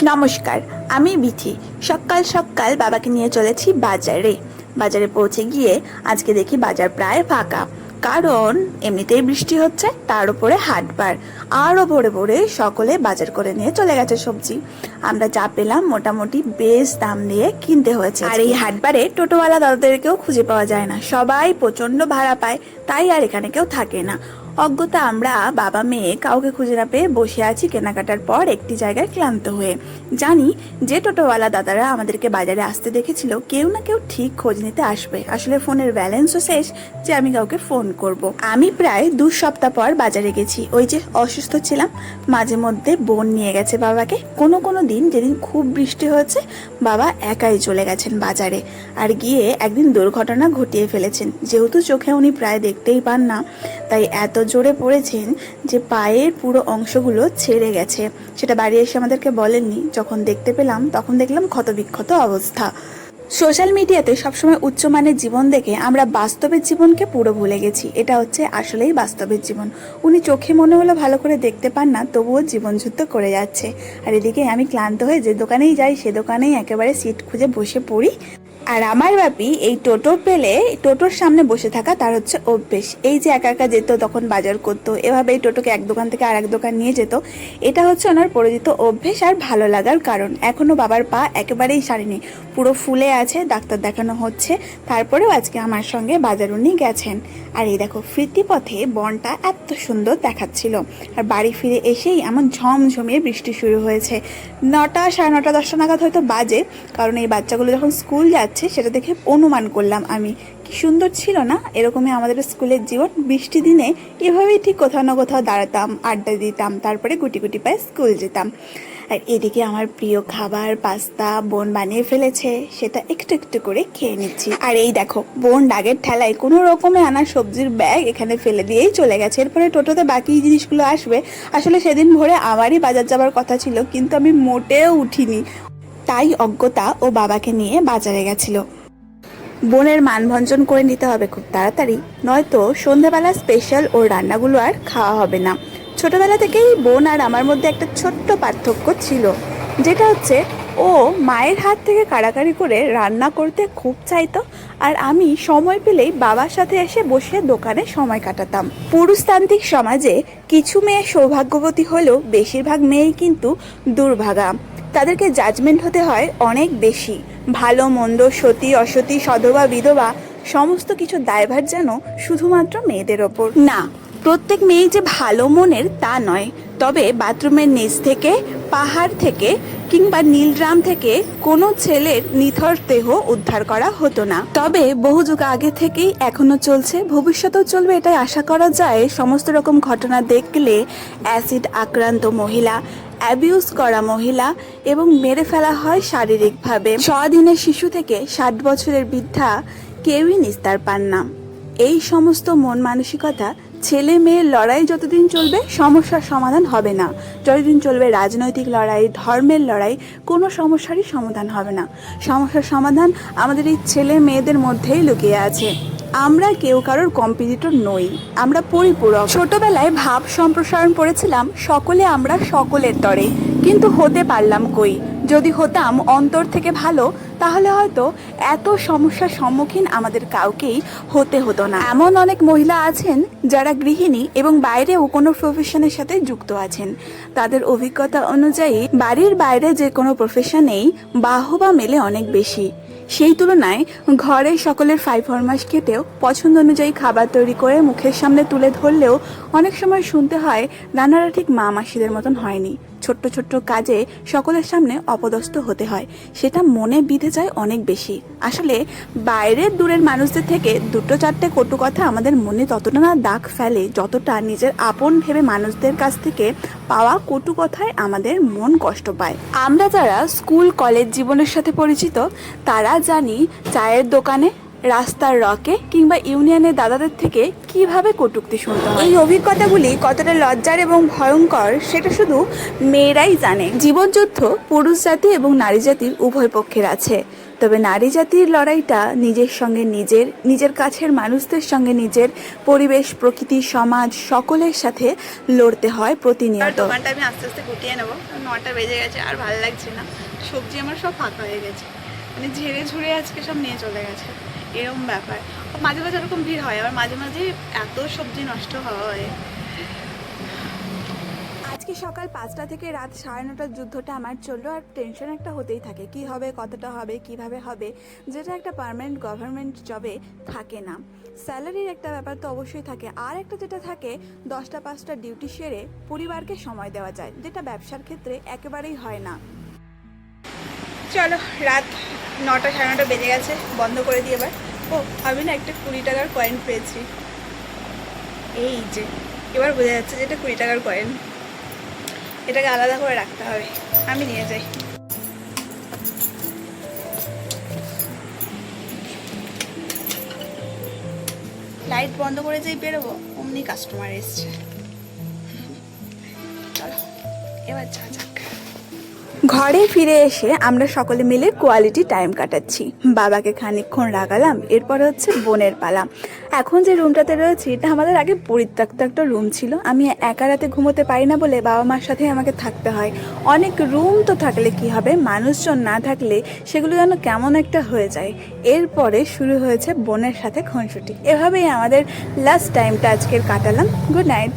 নমস্কার, আমি বিথি। সকাল সকাল বাবাকে নিয়ে চলেছি বাজারে। বাজারে পৌঁছে গিয়ে আজকে দেখি বাজার প্রায় ফাঁকা, কারণ এমনিতেই বৃষ্টি হচ্ছে, তার উপরে হাটবার। আরও ভোরে ভোরে সকলে বাজার করে নিয়ে চলে গেছে সবজি। আমরা যা পেলাম মোটামুটি বেশ দাম দিয়ে কিনতে হয়েছে। আর এই হাটবারে টোটোওয়ালা দাদাদেরকেও খুঁজে পাওয়া যায় না, সবাই প্রচন্ড ভাড়া পায়, তাই আর এখানে কেউ থাকে না। অজ্ঞতা আমরা বাবা মেয়ে কাউকে খুঁজে না পেয়ে বসে আছি কেনাকাটার পর একটি জায়গায় ক্লান্ত হয়ে। জানি যে টোটোওয়ালা দাদারা আমাদেরকে বাজারে আসতে দেখেছিল কেউ না কেউ ঠিক খোঁজ নিতে আসবে। আসলে ফোনের ব্যালেন্সও শেষ যে আমি কাউকে ফোন করব। আমি প্রায় 2 সপ্তাহ পর বাজারে গেছি। ওই যে অসুস্থ ছিলাম, মাঝে মধ্যে বোন নিয়ে গেছে বাবাকে। কোনো দিন যেদিন খুব বৃষ্টি হয়েছে বাবা একাই চলে গেছেন বাজারে, আর গিয়ে একদিন দুর্ঘটনা ঘটিয়ে ফেলেছেন। যেহেতু চোখে উনি প্রায় দেখতেই পান না, তাই এত জোরে পড়েছেন যে পায়ের পুরো অংশগুলো ছেড়ে গেছে। সেটা বাড়ি এসে আমাদেরকে বলেননি, যখন দেখতে পেলাম তখন দেখলাম ক্ষতবিক্ষত অবস্থা। সোশ্যাল মিডিয়াতে সবসময় উচ্চমানের জীবন দেখে আমরা বাস্তবের জীবনকে পুরো ভুলে গেছি। এটা হচ্ছে আসলেই বাস্তবের জীবন। উনি চোখে মনে হলো ভালো করে দেখতে পান না, তবুও জীবনযুদ্ধ করে যাচ্ছে। আর এদিকে আমি ক্লান্ত হয়ে যে দোকানেই যাই সে দোকানেই একেবারে সিট খুঁজে বসে পড়ি। আর আমার বাপি এই টোটো পেলে টোটোর সামনে বসে থাকা তার হচ্ছে অভ্যেস। এই যে একা একা যেত তখন বাজার করতো, এভাবে এই টোটোকে এক দোকান থেকে আর এক দোকান নিয়ে যেত। এটা হচ্ছে ওনার পরিচিত অভ্যেস আর ভালো লাগার কারণ। এখনও বাবার পা একেবারেই সারেনি, পুরো ফুলে আছে, ডাক্তার দেখানো হচ্ছে। তারপরেও আজকে আমার সঙ্গে বাজার উনি গেছেন। আর এই দেখো ফিরতি পথে বনটা এত সুন্দর দেখাচ্ছিল। আর বাড়ি ফিরে এসেই এমন ঝমঝমিয়ে বৃষ্টি শুরু হয়েছে। 9টা, 9:30, 10টা নাগাদ হয়তো বাজে, কারণ এই বাচ্চাগুলো যখন স্কুল যাচ্ছে সেটা দেখে অনুমান করলাম আমি, কি সুন্দর ছিল না এরকমই আমাদের স্কুলের জীবন। বৃষ্টি দিনে এভাবেই ঠিক কোথাও না কোথাও দাঁড়াতাম, আড্ডা দিতাম, তারপরে গুটি গুটি পায়ে স্কুল যেতাম। আর এদিকে আমার প্রিয় খাবার পাস্তা বোন বানিয়ে ফেলেছে, সেটা একটু একটু করে খেয়ে নিচ্ছি। আর এই দেখো বোন ডাগের ঠেলায় কোনো রকমে আনা সবজির ব্যাগ এখানে ফেলে দিয়েই চলে গেছে। এরপরে টোটোতে বাকি জিনিসগুলো আসবে। আসলে সেদিন ভোরে আমারই বাজার যাবার কথা ছিল, কিন্তু আমি মোটেও উঠিনি, তাই অজ্ঞতা ও বাবাকে নিয়ে বাজারে গেছিল। বোনের মানভঞ্জন করে নিতে হবে খুব তাড়াতাড়ি, নয়তো সন্ধ্যাবেলা স্পেশাল ওর রান্নাগুলো আর খাওয়া হবে না। ছোটবেলা থেকেই বোন আর আমার মধ্যে একটা ছোট্ট পার্থক্য ছিল, যেটা হচ্ছে ও মায়ের হাত থেকে কাড়াকাড়ি করে রান্না করতে খুব চাইতো, আর আমি সময় পেলেই বাবার সাথে এসে বসে দোকানে সময় কাটাতাম। পুরুষতান্ত্রিক সমাজে কিছু মেয়ে সৌভাগ্যবতী হলেও বেশিরভাগ মেয়েই কিন্তু দুর্ভাগা। তাদেরকে জাজমেন্ট হতে হয় অনেক বেশি। ভালো মন্দ, সতী অসতী, সধবা বিধবা, সমস্ত কিছু দায়ভার যেন শুধুমাত্র মেয়েদের ওপর। না, প্রত্যেক মেয়ে যে ভালো মনের তা নয়। তবে বাথরুমের নিচ থেকে, পাহাড় থেকে কিংবা নীলড্রাম থেকে কোনো ছেলের নিথর দেহ উদ্ধার করা হতো না। তবে বহু যুগ আগে থেকেই এখনো চলছে, ভবিষ্যতেও চলবে এটাই আশা করা যায়। সমস্ত রকম ঘটনা দেখলে অ্যাসিড আক্রান্ত মহিলা, অ্যাবিউজ করা মহিলা এবং মেরে ফেলা হয় শারীরিকভাবে। 6 দিনের শিশু থেকে 60 বছরের বৃদ্ধা কেউই নিস্তার পান না। এই সমস্ত মন মানসিকতা, ছেলে মেয়ের লড়াই যতদিন চলবে সমস্যার সমাধান হবে না। যতদিন চলবে রাজনৈতিক লড়াই, ধর্মের লড়াই, কোনো সমস্যারই সমাধান হবে না। সমস্যার সমাধান আমাদের এই ছেলে মেয়েদের মধ্যেই লুকিয়ে আছে। আমরা কেউ কারোর কম্পিটিটর নই, আমরা পরিপূরক। ছোটবেলায় ভাব সম্প্রসারণ পড়েছিলাম, সকলে আমরা সকলের তরে, কিন্তু হতে পারলাম কই। যদি হতাম অন্তর থেকে ভালো, তাহলে হয়তো এত সমস্যার সম্মুখীন আমাদের কাউকেই হতে হতো না। এমন অনেক মহিলা আছেন যারা গৃহিণী এবং বাইরেও কোনো প্রফেশনের সাথে যুক্ত আছেন। তাদের অভিজ্ঞতা অনুযায়ী বাড়ির বাইরে যে কোনো প্রফেশনেই বাহবা মেলে অনেক বেশি। সেই তুলনায় ঘরে সকলের ফাইফরমাস কেটেও পছন্দ অনুযায়ী খাবার তৈরি করে মুখের সামনে তুলে ধরলেও অনেক সময় শুনতে হয় রান্নাটা ঠিক মা মাসিদের মতন হয়নি। ছোট্ট ছোট্ট কাজে সকলের সামনে অপদস্থ হতে হয়, সেটা মনে বিঁধে যায় অনেক বেশি। আসলে বাইরের দূরের মানুষদের থেকে 2-4টে কটু কথা আমাদের মনে ততটা না দাগ ফেলে, যতটা নিজের আপন ভেবে মানুষদের কাছ থেকে পাওয়া কটু কথায় আমাদের মন কষ্ট পায়। আমরা যারা স্কুল কলেজ জীবনের সাথে পরিচিত তারা জানি চায়ের দোকানে, রাস্তার রকে কিংবা ইউনিয়নের দাদাদের থেকে কিভাবে কটূক্তি শুনতে হয়। এই অভিজ্ঞতাগুলি কতটা লজ্জার এবং ভয়ঙ্কর সেটা শুধু মেয়েরাই জানে। জীবনযুদ্ধ পুরুষ জাতি এবং নারী জাতির উভয় পক্ষের আছে। তবে নারী জাতির লড়াইটা নিজের সঙ্গে নিজের কাছের মানুষদের সঙ্গে নিজের পরিবেশ, প্রকৃতি, সমাজ সকলের সাথে লড়তে হয় প্রতিনিয়ত। দোকানটা আমি আস্তে আস্তে গুটিয়ে নেবো, 9টা বেজে গেছে, আর ভালো লাগছে না। সবজি আমার সব ফাঁকা হয়ে গেছে, মানে ঝেড়ে ঝুড়ে আজকে সব নিয়ে চলে গেছে, এরকম ব্যাপার। মাঝে মাঝে এরকম ভিড় হয়, আবার মাঝে মাঝে এত সবজি নষ্ট হয়। আজকে সকাল 5টা থেকে রাত 9:30টার যুদ্ধটা আমার চললো, আর টেনশন একটা হতেই থাকে, কি হবে, কতটা হবে, কিভাবে হবে, যেটা একটা পার্মানেন্ট গভর্নমেন্ট জবে থাকে না। স্যালারির একটা ব্যাপার তো অবশ্যই থাকে, আর একটা যেটা থাকে 10টা 5টা ডিউটি সেরে পরিবারকে সময় দেওয়া যায়, যেটা ব্যবসার ক্ষেত্রে একেবারেই হয় না। চলো, রাত 9টা 9:30 বেজে গেছে, বন্ধ করে দিই এবার। ও, আমি না একটা 20 টাকার কয়েন পেয়েছি, এই যে এবার বোঝা যাচ্ছে যে এটা 20 টাকার কয়েন। এটাকে আলাদা করে রাখতে হবে, আমি নিয়ে যাই। লাইট বন্ধ করে যেই বেরোবো অমনি কাস্টমার এসছে। চলো এবার যা যাক। ঘরে ফিরে এসে আমরা সকলে মিলে কোয়ালিটি টাইম কাটাচ্ছি। বাবাকে খানিকক্ষণ রাগালাম, এরপরে হচ্ছে বোনের পালা। এখন যে রুমটাতে রয়েছি এটা আমাদের আগে পরিত্যক্ত একটা রুম ছিল। আমি একা রাতে ঘুমোতে পারি না বলে বাবা মার সাথে আমাকে থাকতে হয়। অনেক রুম তো থাকলে কি হবে, মানুষজন না থাকলে সেগুলো যেন কেমন একটা হয়ে যায়। এরপরে শুরু হয়েছে বোনের সাথে খুনসুটি। এভাবেই আমাদের লাস্ট টাইমটা আজকের কাটালাম। Good night.